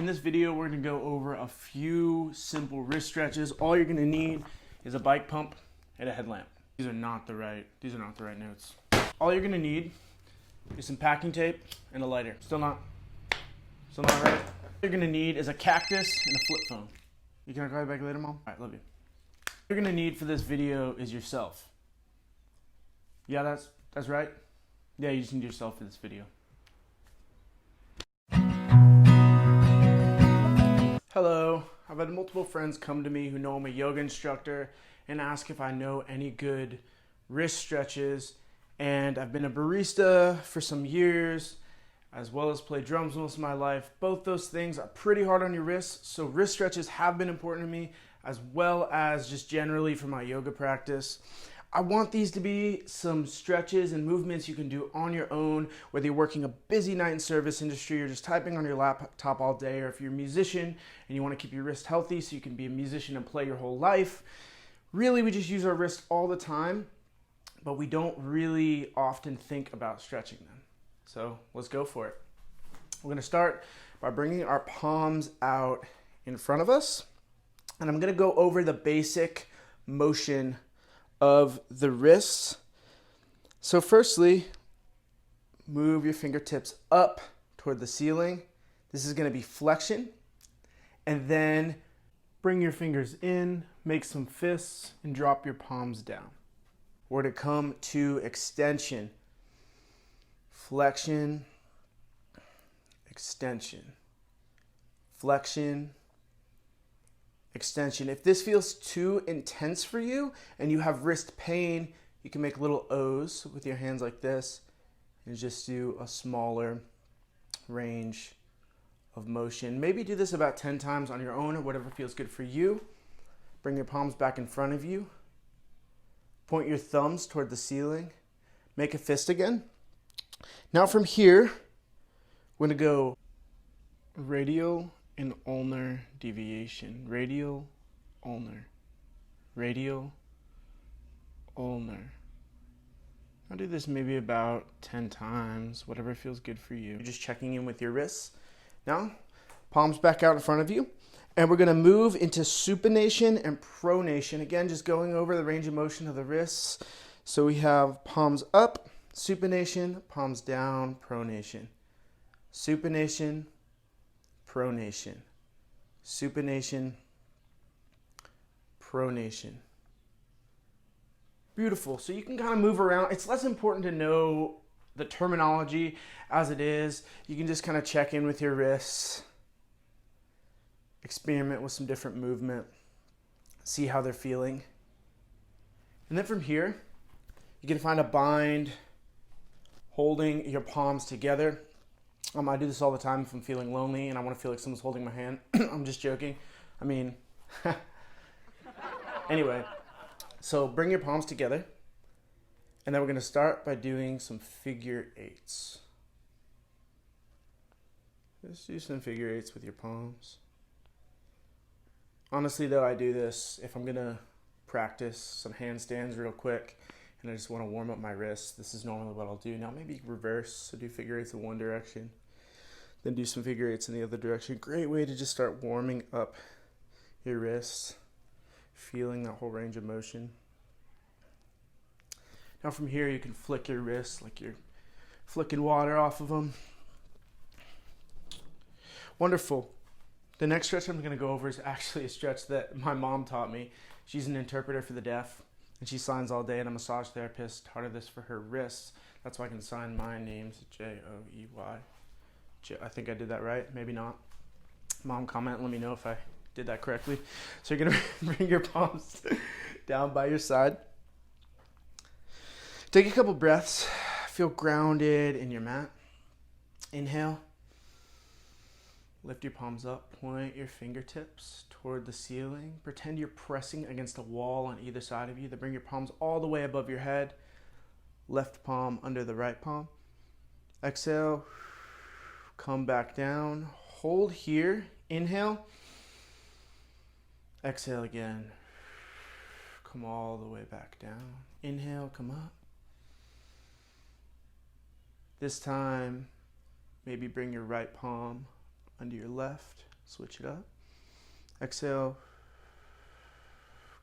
this video, we're gonna go over a few simple wrist stretches. All you're gonna need is a bike pump and a headlamp. These are not the right notes. All you're gonna need is some packing tape and a lighter. Still not right. What you're gonna need is a cactus and a flip phone. You can call you back later, Mom? All right, love you. What you're gonna need for this video is yourself. Yeah, that's right. Yeah, you just need yourself for this video. Hello. I've had multiple friends come to me who know I'm a yoga instructor and ask if I know any good wrist stretches. And I've been a barista for some years, as well as played drums most of my life. Both those things are pretty hard on your wrists, so wrist stretches have been important to me, as well as just generally for my yoga practice. I want these to be some stretches and movements you can do on your own, whether you're working a busy night in service industry or just typing on your laptop all day, or if you're a musician and you want to keep your wrist healthy so you can be a musician and play your whole life. Really, we just use our wrist all the time, but we don't really often think about stretching them. So let's go for it. We're going to start by bringing our palms out in front of us, and I'm going to go over the basic motion of the wrists. So firstly, move your fingertips up toward the ceiling. This is going to be flexion. And then bring your fingers in, make some fists, and drop your palms down. We're to come to extension. Flexion, extension, flexion, extension. If this feels too intense for you and you have wrist pain, you can make little O's with your hands like this and just do a smaller range of motion. Maybe do this about 10 times on your own or whatever feels good for you. Bring your palms back in front of you. Point your thumbs toward the ceiling. Make a fist again. Now from here, we're going to go radial and ulnar deviation. Radial, ulnar. Radial, ulnar. I'll do this maybe about 10 times, whatever feels good for you. You're just checking in with your wrists. Now, palms back out in front of you. And we're going to move into supination and pronation. Again, just going over the range of motion of the wrists. So we have palms up, supination, palms down, pronation. Supination, pronation. Supination, pronation. Beautiful. So you can kind of move around. It's less important to know the terminology as it is. You can just kind of check in with your wrists. Experiment with some different movement. See how they're feeling. And then from here, you can find a bind holding your palms together. I do this all the time if I'm feeling lonely and I want to feel like someone's holding my hand. I'm just joking. I mean, anyway, so bring your palms together. And then we're going to start by doing some figure eights. Just do some figure eights with your palms. Honestly, though, I do this if I'm going to practice some handstands real quick and I just want to warm up my wrists. This is normally what I'll do. Now maybe reverse, so do figure eights in one direction, then do some figure eights in the other direction. Great way to just start warming up your wrists, feeling that whole range of motion. Now from here, you can flick your wrists like you're flicking water off of them. Wonderful. The next stretch I'm going to go over is actually a stretch that my mom taught me. She's an interpreter for the deaf, and she signs all day, and a massage therapist taught her this for her wrists. That's why I can sign my names, J-O-E-Y. I think I did that right, maybe not. Mom, comment and let me know if I did that correctly. So you're going to bring your palms down by your side. Take a couple breaths. Feel grounded in your mat. Inhale. Lift your palms up, point your fingertips toward the ceiling. Pretend you're pressing against a wall on either side of you. Then bring your palms all the way above your head. Left palm under the right palm. Exhale, come back down. Hold here, inhale. Exhale again. Come all the way back down. Inhale, come up. This time, maybe bring your right palm under your left. Switch it up. Exhale.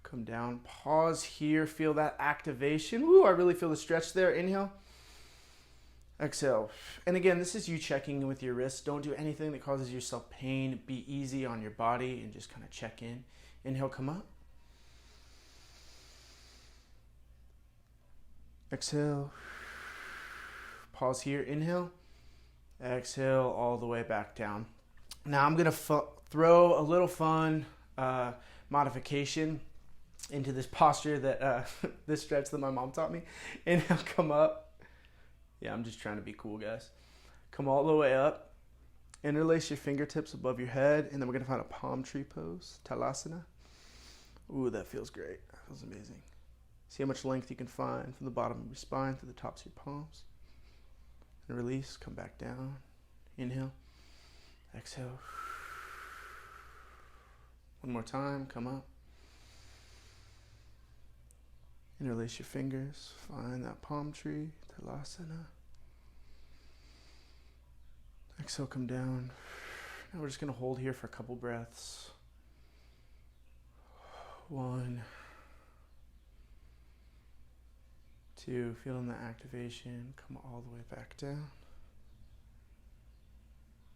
Come down. Pause here. Feel that activation. Woo, I really feel the stretch there. Inhale. Exhale. And again, this is you checking in with your wrists. Don't do anything that causes yourself pain. Be easy on your body and just kind of check in. Inhale, come up. Exhale. Pause here. Inhale. Exhale all the way back down. Now I'm going to throw a little fun modification into this posture that this stretch that my mom taught me. Inhale, come up. Yeah, I'm just trying to be cool, guys. Come all the way up. Interlace your fingertips above your head, and then we're going to find a palm tree pose, Talasana. Ooh, that feels great. That feels amazing. See how much length you can find from the bottom of your spine to the tops of your palms. And release, come back down. Inhale. Exhale. One more time, come up. Interlace your fingers, find that palm tree, Talasana. Exhale, come down. Now we're just going to hold here for a couple breaths. 1, 2, feeling the activation, come all the way back down.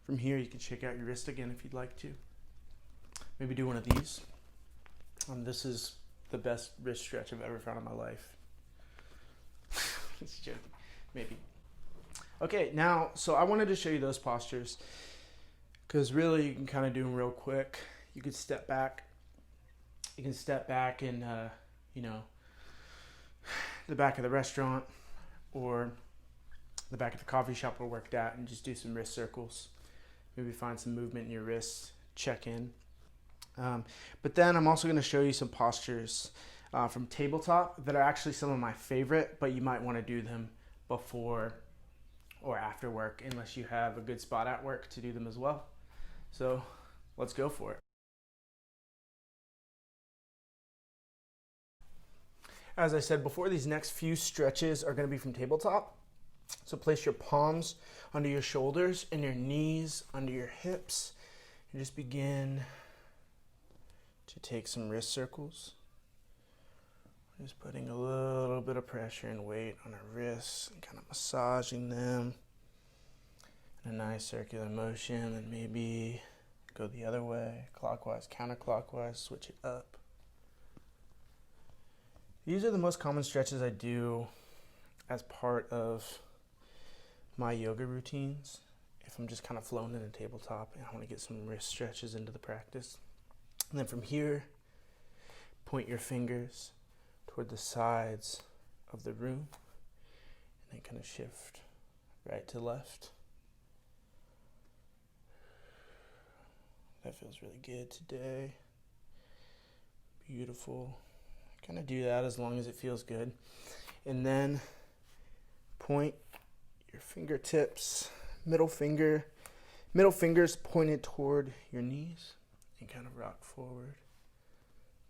From here, you can shake out your wrist again if you'd like to. Maybe do one of these. This is the best wrist stretch I've ever found in my life. It's joking, maybe. Okay, now, so I wanted to show you those postures because really you can kind of do them real quick. You could step back. You can step back in, the back of the restaurant or the back of the coffee shop we worked at and just do some wrist circles. Maybe find some movement in your wrists, check in. But then I'm also going to show you some postures from Tabletop that are actually some of my favorite, but you might want to do them before or after work unless you have a good spot at work to do them as well. So let's go for it. As I said before, these next few stretches are going to be from Tabletop. So place your palms under your shoulders and your knees under your hips and just begin to take some wrist circles. Just putting a little bit of pressure and weight on our wrists and kind of massaging them in a nice circular motion, and maybe go the other way, clockwise, counterclockwise, switch it up. These are the most common stretches I do as part of my yoga routines if I'm just kind of flown in a tabletop and I want to get some wrist stretches into the practice. And then from here, point your fingers toward the sides of the room and then kind of shift right to left. That feels really good today. Beautiful. Kind of do that as long as it feels good. And then point your fingertips, middle fingers pointed toward your knees, and kind of rock forward,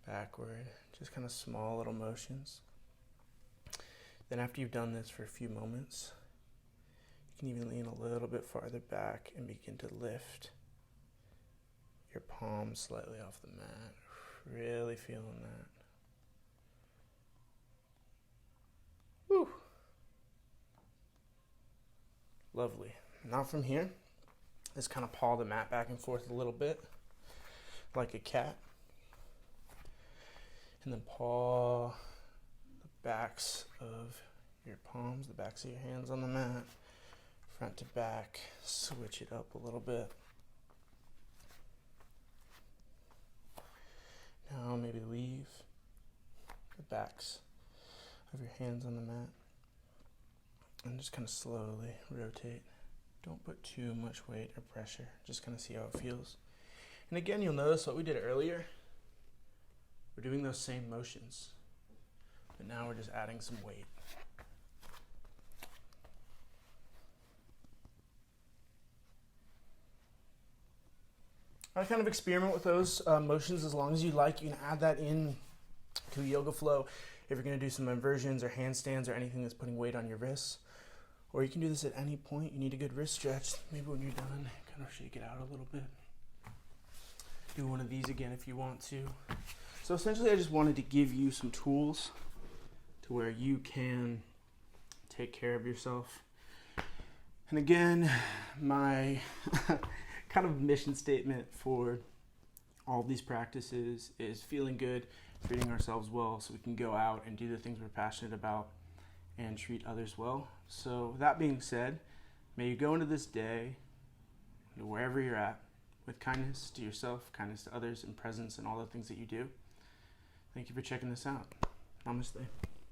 backward, just kind of small little motions. Then after you've done this for a few moments, you can even lean a little bit farther back and begin to lift your palms slightly off the mat. Really feeling that. Woo! Lovely. Now from here, just kind of paw the mat back and forth a little bit, like a cat. And then paw the backs of your palms, the backs of your hands on the mat, front to back. Switch it up a little bit. Now maybe leave the backs of your hands on the mat and just kind of slowly rotate. Don't put too much weight or pressure. Just kind of see how it feels. And again, you'll notice what we did earlier. We're doing those same motions, but now we're just adding some weight. I kind of experiment with those motions as long as you like. You can add that in to yoga flow if you're going to do some inversions or handstands or anything that's putting weight on your wrists. Or you can do this at any point. You need a good wrist stretch. Maybe when you're done, kind of shake it out a little bit. do one of these again if you want to. So essentially I just wanted to give you some tools to where you can take care of yourself. And again, my kind of mission statement for all these practices is feeling good, treating ourselves well so we can go out and do the things we're passionate about and treat others well. So that being said, may you go into this day, wherever you're at, with kindness to yourself, kindness to others, and presence in all the things that you do. Thank you for checking this out. Namaste.